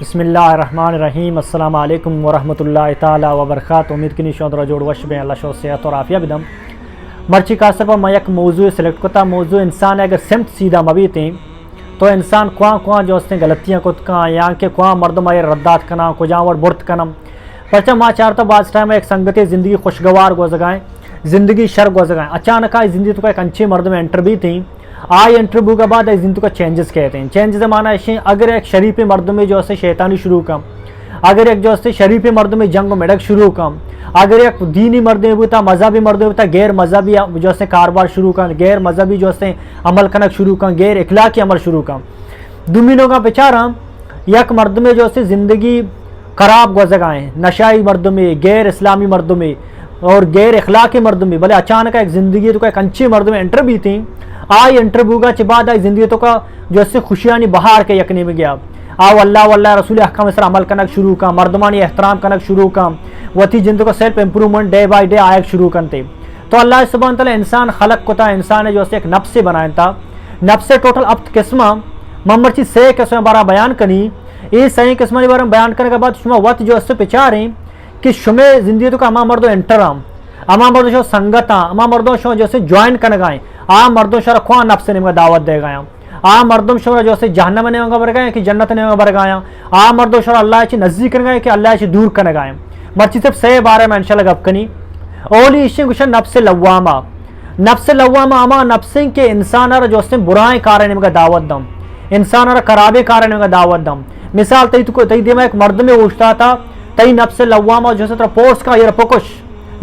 बिस्मिल्लाहिर्रहमानिर्रहीम अस्सलाम वालेकुम वरहमतुल्लाहि ताला वबरकातुहू। उम्मीद की निशान जोड़ वश में अल्लाह शो सेहत और आफिया बिदम मर्ची कासर पर मैं एक मौजू सेलेक्ट करता मौजू इंसान अगर सिमत सीधा मबी थी तो इंसान कुआं जो उसने गलतियाँ कुछ का यहाँ के कुआं मर्दम आए रद्दात कना कुजावर बुर्त कनम परचा माँ चाहता बाज टाइम एक संगति ज़िंदगी खुशगवार गुजगाएँ ज़िंदगी शर गुजगाएँ अचानक आई ज़िंदगी तो एक अच्छी मर्द में एंटर भी थी आई इंटरव्यू के बाद जिंदगी को चेंजेस कहते हैं। चेंजेस माना ऐसे अगर एक शरीफ मर्द में जो है शैतानी शुरू कम, अगर एक जो है शरीफ मर्द में जंग मेडक शुरू कम, अगर एक दीनी मर्द में भी था मजहबी मर्द में था गैर मजहबी जो है कारोबार शुरू कम, गैर मजहबी जो है अमल कनक शुरू कम, गैर इखलाकी अमल शुरू कम दुमिनों का बेचारा यक मर्द में जो है ज़िंदगी खराब गुजगाएँ नशाई मर्द में गैर इस्लामी मर्द में और गैर इखलाकी मर्द में भले अचानक एक ज़िंदगी तो एक अच्छी मर्द में एंटर भी थी आई इंटरव्यू का बाद आई ज़िंदगी तो का जो है खुशियानी बहार के यकने में गया आओ अल्लाह वल्लाह रसूल अहकाम सर अमल कनक शुरू का मर्दमानी एहतराम कनक शुरू का वती जिंदगी को self improvement day by day आयक शुरू करते तो अल्लाह सुब्हान तआला इंसान खलक को था इंसान ने जो है एक नफ्स से बनाया था नफ्स से टोटल अब किस्म ममरची से किस्म बारा बयान करी ये सही किस्म बारे में बयान करने के बाद शुमा वत जो है पिछारे कि शुमे ज़िंदगी तो का अमा मर्दो एंटर अमा मर्दों शो संगत अमा मर्दों शो जो है ज्वाइन कर गए आ मर्दों शर खुआ नफ्स ने दावत दे गया आ मर्दों शोर जो है जहन्नम ने बर गए कि जन्नत ने बर गया आ मर्दों शोर अल्लाह ची नज़दीक कर गए कि अल्लाह ची दूर कर गए मर्ची सिर्फ से बारे में इंशाल्लाह गप कनी ओली इश्क़ कुछ नफ्स लव्वामा अमा नफ्स के इंसान जो है बुराई कारण में दावत दम इंसान खराबे कारण में दावत दम मिसाल तई दिमा एक मर्द में उठता था तई नफ्स लव्वामा जो है पोस्ट का यार पकुश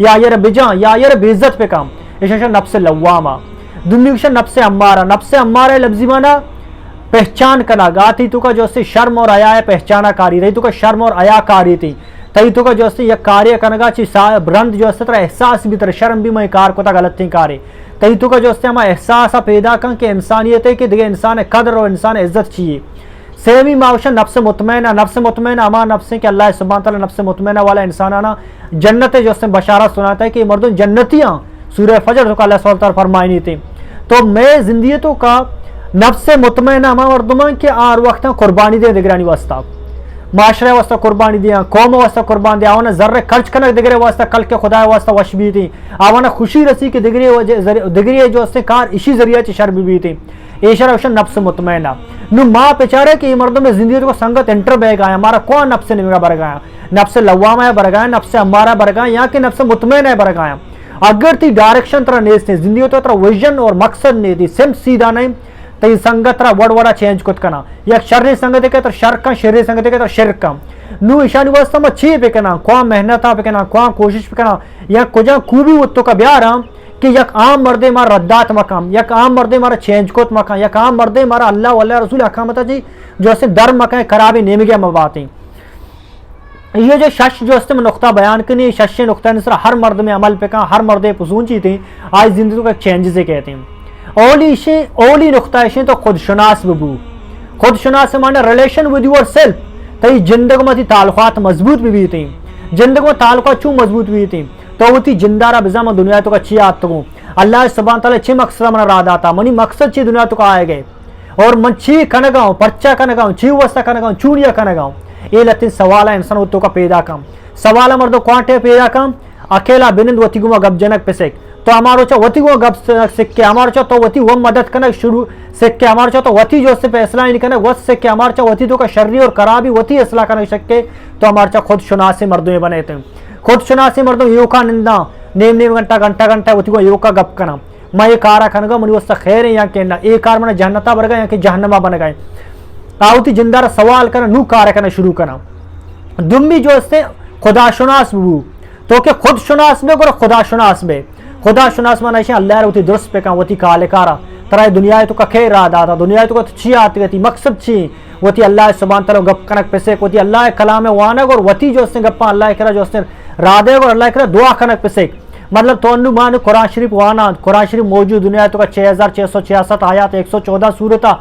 या यार बिजा या यार बेइज्जत पे काम इसे नफ्स लव्वामा दुनिया नफ्स अम्मारा लफ्जी माना पहचान कना गाती तो का जो है शर्म और अया पहचाना कारी रही तो का शर्म और अया कारी थी तई तो का जो है यह कार्य कनगा ची ब्रंद जो है एहसास भी तरह शर्म भी मैं कार को गलत थी कार्य तई तो का जो है हम एहसास पैदा कर कि इंसानियत है कि देखिए इंसान कदर और इंसान इज्जत चाहिए सेमी मावशा नफ्स मुतमैना अमा नफ्स के अल्लाह सुब्हान तआला नफ्स मुतमैना वाला इंसान आना जन्नत जो है बशारत सुनाता है कि मर्दों जन्नतियाँ सूरह फजर तो अल्लाह सुब्हान तआला फरमाई नहीं थी तो मैं जिंदगी तो का नफ्स मुतमैना अमा मर्दुमा के आर वक्त कुर्बानी दे दिगरानी वास्ता माशरे वास्ता कुर्बानी दिया कौम वास्ता कुर्बान दिया आवाना जर्रे खर्च करने दिगरे वास्ता कल के खुदा वास्ता वश भी थी आवाना खुशी रसी के दिगरी जो है कार इसी जरिए शर भी थी एशर अवशन नफ्स मुतमैना नु माँ बेचारे कि मर्दों में जिंदगी को संगत एंटर बह गया हमारा कौन नफ्स निमेगा बर गया नफ्स लव्वामा बर गया नफ्स अम्मारा बर गया यहाँ के नफ्स मुतमैना बर गया अगर ती डायरेक्शन तरह नेस ने जिंदगी तो तरह विजन और मकसद ने दी सिम सीधा नहीं तो संगत तरह वड़ा चेंज कुछ करना या शर्री संगत के तरह शर का शर्री संगत के तरह शिर का नु ईशानी वास्तव में अच्छी पे करना क्वा मेहनत पे करना क्वा कोशिश पे करना या कुछ खूबी उत्तो का ब्याह रहा कि यक आम मर्दे मारा रद्दात मकाम यक आम मर्दे मारा चेंज कोत मकाम यक आम मर्दे मारा अल्लाह वल्लाह रसूल अकामता जी जो है दर मकान खराबी नेम गया मबाती ये जो शश जो है नुक्ता बयान करनी शश नुक्ता नसर हर मर्द में अमल पे का हर मर्द पसूंची थी आज जिंदगी का चेंज से कहते हैं ओली नुक्ता इशे तो खुदशनास बबू खुदशनास माने रिलेशन विद योर सेल्फ तई जिंदगी में ताल्लुकात मजबूत भी थी जिंदगी में ताल्लुकात चू मजबूत भी थी तो वो थी जिंदारा बिजामा दुनिया तो का अच्छी आत तो अल्लाह सुब्हान तआला अच्छे मकसद मन राद आता मनी मकसद ची दुनिया तो का आए गए और मन छी कनगाँव पर्चा कनगाँव छी वस्ता कनगाँव चूड़िया कनगाँव ये लतिन सवाल है इंसान उत्तो का पैदा कम सवाल मर्दो क्वांटे पैदा कम अकेला बिनंद वती गुमा गप जनक पेसेक तो हमारो चा वती गो गप सिख के हमारो चा तो वती वो मदद कनक शुरू सिख के हमारो चा तो वती जो से फैसला नहीं कनक वत सिख के हमारो चा वती तो का शर्री और खराबी वती असला कनक सके तो हमारो चा खुद शुनासी मर्दों में बने थे खुद शुनासी मर्दों यो का निंदा नेम घंटा वती को यो का गप कना मैं ये कारा कनगा मुझे वस्ता खैर है यहाँ के एक कार मैंने जहन्नता बन गए यहाँ के जहन्नमा बन गए आउती जिंदारा सवाल करना नू कार्य करना शुरू करना दुम्बी जो है खुदाशुनास बू तो क्या खुद शुनास में और खुदाशुनास माना अल्लाह होती दुरुस्त पे का वती काले कारा तरह दुनिया तो का खैर रात आता दुनिया तो अच्छी आती रहती मकसद छी वती अल्लाह सुब्हान तआला गप कनक पैसे वती अल्लाह कलाम वानक और वती जो है गप्पा अल्लाह करा जो है राधे और अल्लाह करा दुआ कनक पैसे मतलब तो मान कुरान शरीफ वाना कुरान शरीफ मौजूद दुनिया तो का 6666 आयात 114 सूरता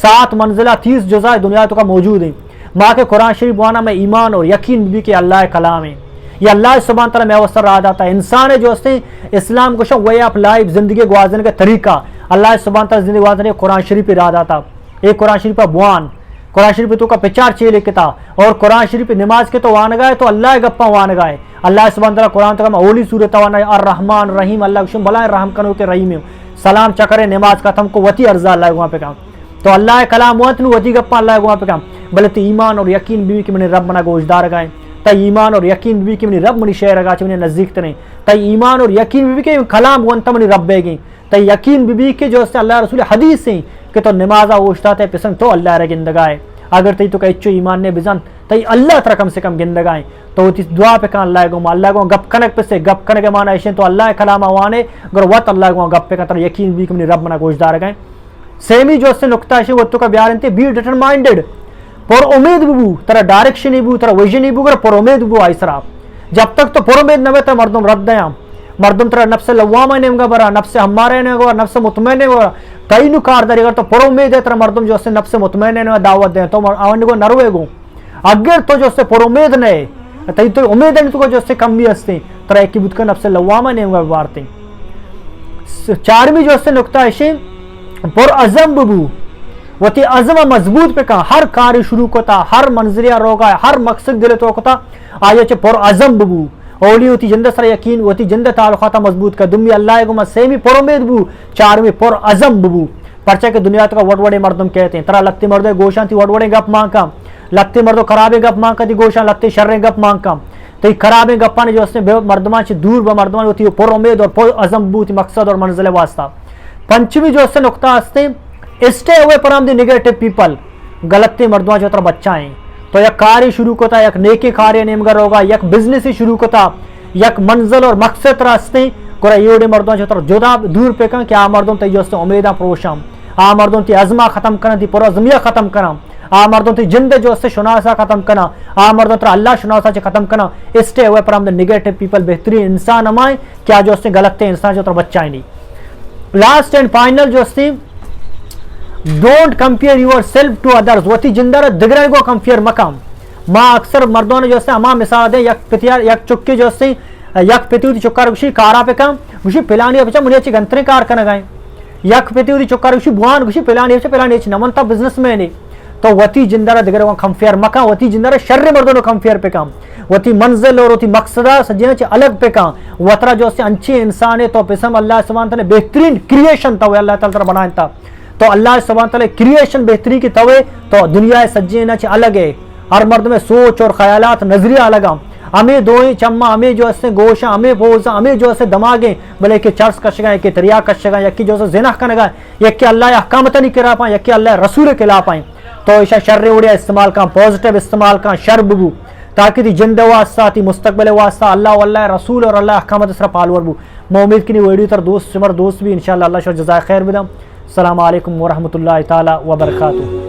7 मंजिला 30 जुज़ा दुनिया तो का मौजूद है माँ के कुरान शरीफ वाना में ईमान और यकीन भी कि अल्लाह कलाम है ये अल्लाह सुब्हान तआला में अवसर राद आता है इंसान जो है इस्लाम को वे ऑफ लाइफ जिंदगी गुजारने का तरीका अल्लाह सुब्हान तआला जिंदगी गुजारने कुरान शरीफ पे राद आता एक कुरान शरीफ का बयान قرآن شریف تو کا پچار چیلے کتا اور قرآن شریف نماز کے تو وان گائے تو اللہ گپا وان گائے اللہ سبحانہ تعالیٰ قرآن تک اولی صورت وان الرحمن الرحیم اللہ کشم بلائیں رحم کنو کے رحیم سلام چکرے نماز کا تم کو وتی ارزا اللہ وہاں پہ کام تو اللہ کلام وت نو وتی گپا اللہ وہاں پہ کام بلے تو ایمان اور یقین بھی کہ میں رب منا گوشدار گائیں تا ایمان اور یقین بھی کہ میں رب منی شہر گا چھ نزدیک تنے تا ایمان اور یقین بھی کہ کلام ون منی رب بے گئی تا یقین بھی کہ جو سے اللہ رسول حدیث سے کہ تو نمازہ اوشتا تے پسند تو اللہ رہ گندگائے اگر تی تو کہ اچھو ایمان نے بزن تی اللہ تر کم سے کم گندگائیں تو تی دعا پہ کان اللہ گو اللہ گو گپ کنک پہ سے گپ کنک مانا ایشن تو اللہ کلام آوانے گر وط اللہ گو گپ پہ کان تر یقین بھی کہ منی رب منا گوشدار گئیں سیمی جو سے نکتہ شی وہ تو کا بیارن تے بی ڈیٹرمائنڈڈ پر امید بو ترا ڈائریکشن بو ترا ویژن بو گر پر امید بو آئی سرا جب تک تو پر امید نہ تر مردم رد دیاں مردم ترا نفس لوامہ نے گا برا نفس ہمارے نے گا نفس مطمئن نے گا کئی نو کار داری اگر تو پر امید ہے ترا مردم جو سے نفس مطمئن نے دعوت دیں تو آن کو نروے گو اگر تو جو سے پر امید نے تی تو امید ہے تو جو سے کم بھی ہستے ترا ایک بود کا نفس لوامہ نے گا بارتے چارمی جو سے نکتہ ہے پر عزم بو وہ تی عزم مضبوط پہ کہا ہر کاری شروع کوتا ہر منظریہ روگا ہر مقصد دلے تو کوتا آیا چھ پر عزم بو اولی ہوتی جند سر یقین ہوتی جند تعلقاتا مضبوط کا دمی اللہ کو سیمی پر امید بو چارمی پر عزم بو پرچہ کہ دنیا تو کا وڑ وڑے مردم کہتے ہیں ترا لگتے مردے گوشان تھی وڑ وڑے گپ مانکا لگتے مردو خرابے گپ مانکا تھی گوشان لگتے شرے گپ مانکا تو خرابے گپانے جو اس نے مردمان سے دور با مردمان ہوتی پر امید اور پر عزم بو تھی مقصد اور منزل واسطہ پنچمی جو اس سے نقطہ ہستے stay away from the negative people غلطی مردمان جو تر بچہ ہیں تو یک کاری شروع کوتا یک نیکی کاری نیمگر ہوگا یک بزنس ہی شروع کوتا یک منزل اور مقصد راستے گورا یوڑے مردمان جو تر جدا دور پہ کن کہ آ مردوں تی جو اس نے امیدہ پروشام آ مردوں تی عظمہ ختم کرنا تی پر عظمیہ ختم کرنا آ مردوں تی جند جو اس سے شناسا ختم کرنا آ مردوں تر اللہ شناسا چے ختم کرنا stay away from the negative people بہترین انسان ہمائیں کیا جو اس نے غلطے انسان جو تر بچہ ہی نہیں لاسٹ اینڈ فائنل جو اس نے don't compare yourself to others وتی جندر دگرے کو کمپیئر مقام ماں اکثر مردوں نے جو ہے ہماں مثال دیں یک پتیار یک چکی جو ہے یک پتی ہوتی چکار گوشی کارا پہ کام گوشی پلانی اپچا منی اچھی گنترے کار کرنا گائیں یک پتی ہوتی چکار گوشی بوان گوشی پلانی اچھی نمانتا بزنس میں نہیں تو وتی جندر دگرے کو کمپیئر مقام وتی جندر شر مردوں نے کمپیئر پہ کام وتی منزل اور وتی مقصدہ سجینا چی الگ پہ کام وطرہ جو ہے انچی انسان ہے تو پسم اللہ سبحانہ تعالی بہترین کریشن تا ہوئے اللہ تعالی بنائیں تا تو اللہ سبحانہ تعالی کریشن بہتری کی توے تو دنیا سجینا چی الگ ہے ہر مرد میں سوچ اور خیالات نظریہ الگ ہمیں دوئیں چمہ ہمیں جو ہے گوشہ ہمیں بوزہ ہمیں جو ہے دماغیں بلے کہ چرس کش گئے کہ تریا کش گئے یکی جو ہے زنہ کن گئے یکی اللہ احکامتا نہیں کرا پائیں یکی اللہ رسول کلا پائیں تو ایشا شر اڑیا استعمال کام پوزیٹیو استعمال کام شر بگو تاکہ تی جند واسطہ تی مستقبل واسطہ اللہ واللہ رسول اور اللہ احکامت سر پالور بو میں امید کی ویڈیو تر دوست سمر دوست بھی انشاءاللہ اللہ شو جزائے خیر بدم السلام علیکم ورحمۃ اللہ تعالی وبرکاتہ.